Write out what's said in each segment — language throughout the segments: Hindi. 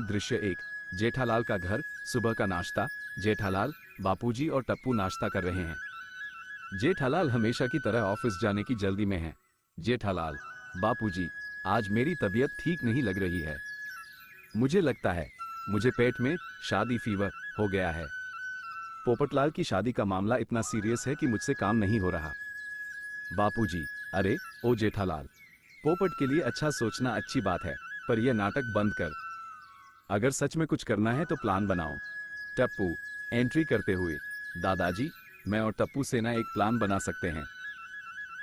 दृश्य 1। जेठालाल का घर, सुबह का नाश्ता। जेठालाल, बापूजी और टप्पू नाश्ता कर रहे हैं। जेठालाल हमेशा की तरह ऑफिस जाने की जल्दी में है। जेठालाल, बापूजी, आज मेरी तबीयत ठीक नहीं लग रही है। मुझे लगता है मुझे पेट में शादी फीवर हो गया है। पोपटलाल की शादी का मामला इतना सीरियस है कि मुझसे काम नहीं हो रहा। बापूजी, अरे ओ जेठालाल, पोपट के लिए अच्छा सोचना अच्छी बात है, पर यह नाटक बंद कर। अगर सच में कुछ करना है तो प्लान बनाओ। टप्पू एंट्री करते हुए, दादाजी, मैं और टप्पू सेना एक प्लान बना सकते हैं।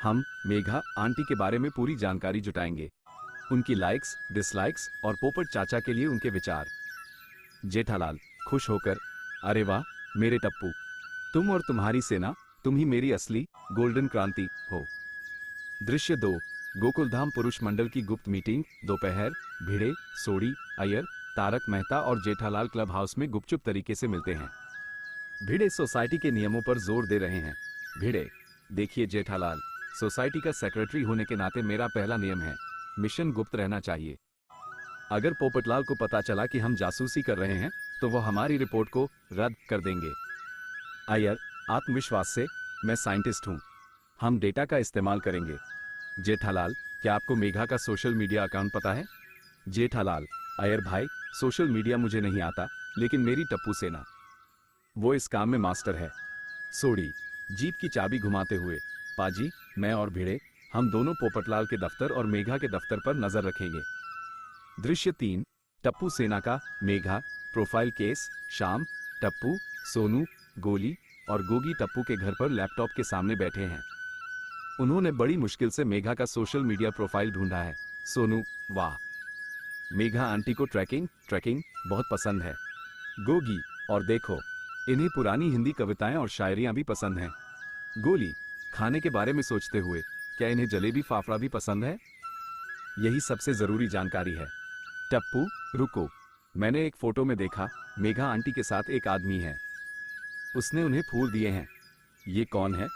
हम मेघा आंटी के बारे में पूरी जानकारी जुटाएंगे, उनकी लाइक्स, डिसलाइक्स और पोपट चाचा के लिए उनके विचार। जेठालाल खुश होकर, अरे वाह मेरे टप्पू, तुम और तुम्हारी सेना, तुम ही मेरी असली गोल्डन क्रांति हो। दृश्य 2। गोकुलधाम पुरुष मंडल की गुप्त मीटिंग। दोपहर। भिड़े, सोडी, अय्यर, तारक मेहता और जेठालाल क्लब हाउस में गुपचुप तरीके से मिलते हैं। भिड़े सोसाइटी के नियमों पर जोर दे रहे हैं। भिड़े, देखिए जेठालाल, सोसाइटी का सेक्रेटरी होने के नाते मेरा पहला नियम है, मिशन गुप्त रहना चाहिए। अगर पोपटलाल को पता चला कि हम जासूसी कर रहे हैं तो वो हमारी रिपोर्ट को रद्द कर देंगे। अय्यर, आत्मविश्वास से, मैं साइंटिस्ट हूं, हम डेटा का इस्तेमाल करेंगे। जेठालाल, क्या आपको मेघा का सोशल मीडिया अकाउंट पता है? जेठालाल, अय्यर भाई, सोशल मीडिया मुझे नहीं आता, लेकिन मेरी टप्पू सेना, वो इस काम में मास्टर है। सोडी, जीप की चाबी घुमाते हुए, पाजी, मैं और भिड़े, हम दोनों पोपटलाल के दफ्तर और मेघा के दफ्तर पर नजर रखेंगे। दृश्य 3। टप्पू सेना का मेघा प्रोफाइल केस। शाम। टप्पू, सोनू, गोली और गोगी टप्पू के घर पर लैपटॉप के सामने बैठे हैं। उन्होंने बड़ी मुश्किल से मेघा का सोशल मीडिया प्रोफाइल ढूंढा है। सोनू, वाह, मेघा आंटी को ट्रैकिंग बहुत पसंद है। गोगी, और देखो, इन्हें पुरानी हिंदी कविताएं और शायरियां भी पसंद हैं। गोली, खाने के बारे में सोचते हुए, क्या इन्हें जलेबी फाफड़ा भी पसंद है? यही सबसे जरूरी जानकारी है। टप्पू, रुको, मैंने एक फोटो में देखा, मेघा आंटी के साथ एक आदमी है, उसने उन्हें फूल दिए हैं। ये कौन है?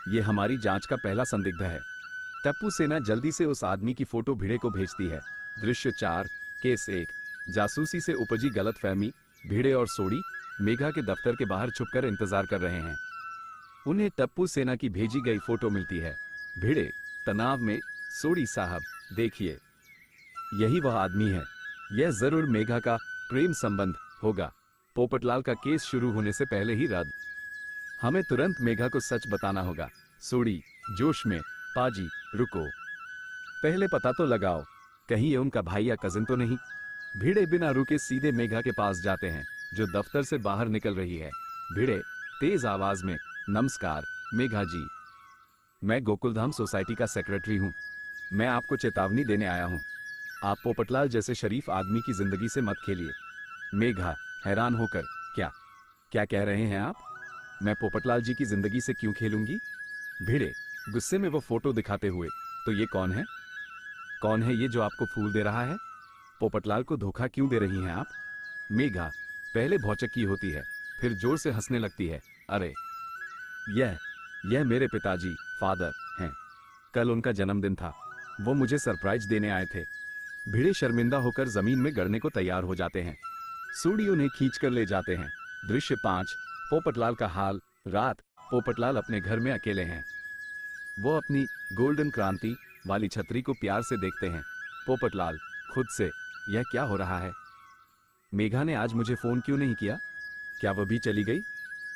ये हमारी जांच का पहला संदिग्ध है। टप्पू सेना जल्दी से उस आदमी की फोटो भिड़े को भेजती है। दृश्य 4। केस 1। जासूसी से उपजी गलतफहमी। भिड़े और सोडी मेघा के दफ्तर के बाहर छुपकर इंतजार कर रहे हैं। उन्हें टप्पू सेना की भेजी गई फोटो मिलती है। भिड़े तनाव में, सोडी साहब, देखिए, यही वह आदमी है, यह जरूर मेघा का प्रेम संबंध होगा। पोपटलाल का केस शुरू होने से पहले ही रद्द। हमें तुरंत मेघा को सच बताना होगा। सोडी जोश में, पाजी, रुको, पहले पता तो लगाओ, कहीं ये उनका भाई या कजिन तो नहीं। भिड़े बिना रुके सीधे मेघा के पास जाते हैं, जो दफ्तर से बाहर निकल रही है। भिड़े तेज आवाज में, नमस्कार मेघा जी, मैं गोकुलधाम सोसाइटी का सेक्रेटरी हूं। मैं आपको चेतावनी देने आया हूं, आप पोपटलाल जैसे शरीफ आदमी की जिंदगी से मत खेलिए। मेघा हैरान होकर, क्या क्या कह रहे हैं आप? मैं पोपटलाल जी की जिंदगी से क्यों खेलूंगी? भिड़े गुस्से में वो फोटो दिखाते हुए, तो ये कौन है? कौन है ये जो आपको फूल दे रहा है? पोपटलाल को धोखा क्यों दे रही हैं आप? मेघा पहले भौचक्की होती है, फिर जोर से हंसने लगती है। अरे, यह मेरे पिताजी, फादर हैं। कल उनका जन्मदिन था, वो मुझे सरप्राइज देने आए थे। भिड़े शर्मिंदा होकर जमीन में गड़ने को तैयार हो जाते हैं। सोडी उन्हें खींचकर ले जाते हैं। दृश्य 5। पोपटलाल का हाल। रात। पोपटलाल अपने घर में अकेले हैं। वो अपनी गोल्डन क्रांति वाली छतरी को प्यार से देखते हैं। पोपटलाल खुद से, यह क्या हो रहा है? मेघा ने आज मुझे फोन क्यों नहीं किया? क्या वह भी चली गई?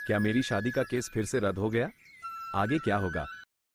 क्या मेरी शादी का केस फिर से रद्द हो गया? आगे क्या होगा?